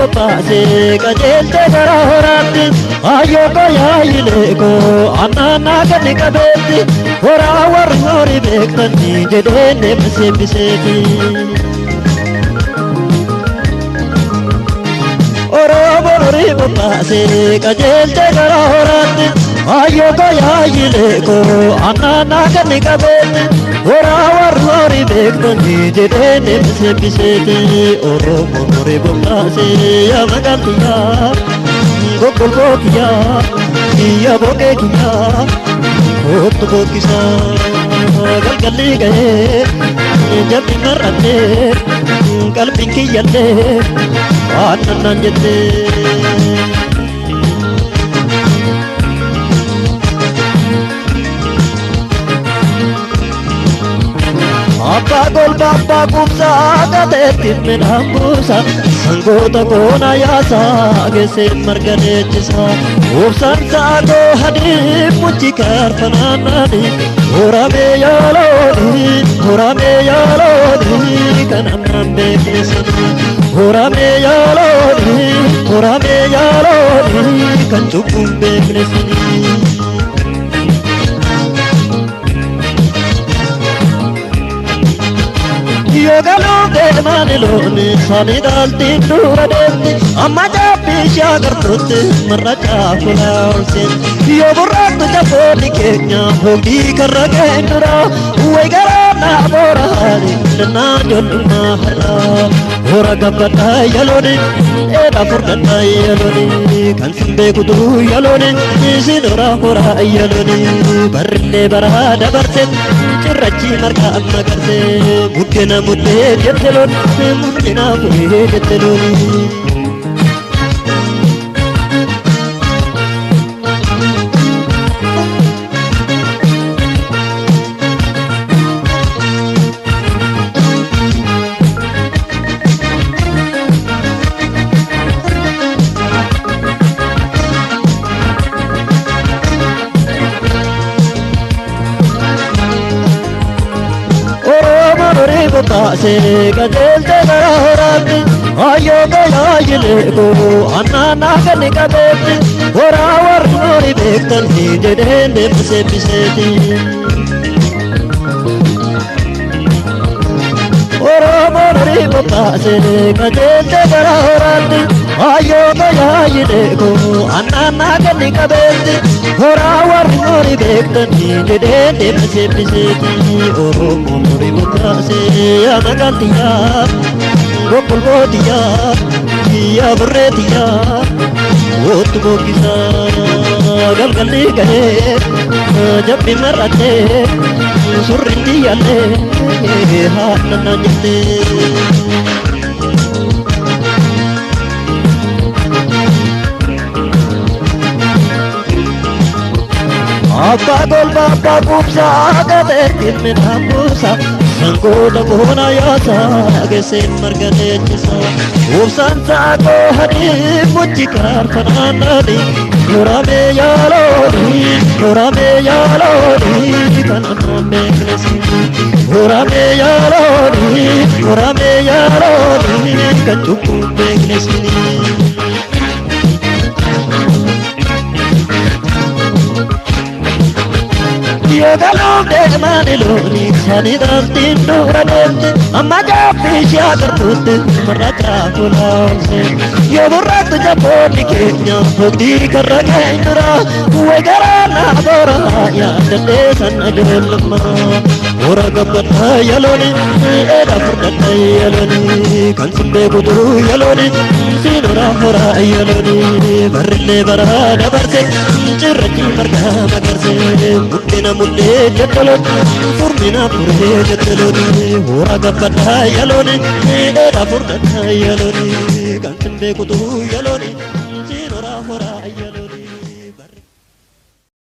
bobbaase qajeelte gara horaatti ayyoo qayaayileko annaannaa ganni qabeetti horaa warri horii beektanni jedheen eebbiseeti. Oromoo horii bobbaase qajeelte gara horaatti ayyoo qayaayileko annaannaa ganni qabeetti horaa warri horii beektanni jedheen eebbiseeti. Oromoo horii bobbaase yaa magaaltiyyaa gogolboo kiyyaa kiyya boqee kiyyaa kootu bokkisaa galgalli gahee jabbi mar'attee qalbiin kiyyallee waan nannaan jettee. Abbaa golba abbaa kubsaa gateetti midhaan buusa sangoota koona yaasaa geesseen marga leenjisa ubsaan saakoo hadii muchi kaarfanaannani horamee yaalooni kan ammaan beeknesani horamee yaalooni kan cubbuun beeknesani. Yogaloo deemaani looni sani daaltiin dura deemti amma jaabbii ishee agartuutti marra caafulaa olseeti yoo burraattu jaboonni keenya hogdii karra ga'een dura way garaa naa booraani dannaa jollumaa har'aa hora gabbadhaa yalooni dheedhaa furdadhaa yalooni kan sin beekutu yalooni isin horaa yalooni barrillee baraa dabarseet cirrachi margaa magarse buddena muddee jetteloon mudina fuudhee jetteloon. Bobbaase qajeelte gara horaatti ayyoo qayaayileko annaannaa ganni qabeetti horaa warri horii beektanni jedheen eebbiseeti. Oromoon horii bobbaase qajeelte gara horaatti ayyoo qayaayileko annaannaa ganni qabeetti horaa warri horii beektanni jedheen eebbiseeti. Oromoon horii bobbaase yaa magaaltiyyaa gogolbootiyyaa kiyya burreetiyyaa kootu bokkisaa galgalli gahee jabbi mar'attee surriin tiyyallee haa nannaan jettee. Abbaa golba abbaa kubsaa gateetti midhaan buusa sangoota koona yaasaa geesseen marga leenjisa ubsaan saakoo hadii muchi kaarfanaannani horamee yaalooni kan ammaan beeknesani horamee yaalooni kan cubbuun beeknesani. Yogaloo deemaani looni sani daaltiin dura deemti amma jaabbii ishee agartuutti marra caafulaa olseeti yoo burraattu jaboonni keenya hogdii karra ga'een dura way garaa naa booraa yaadadhee san ajoollummaa hora gabbadhaa yalooni dheedhaa furdadhaa yalooni kan sin beekutu yalooni siin horaa yalooni barrillee baraa dabarse cirrachi margaa magarse buddena muddee jetteloon furmina furee jetteloon hora gabbadhaa yalooni dheedhaa furdadhaa yalooni kan sin beekutu yalooni.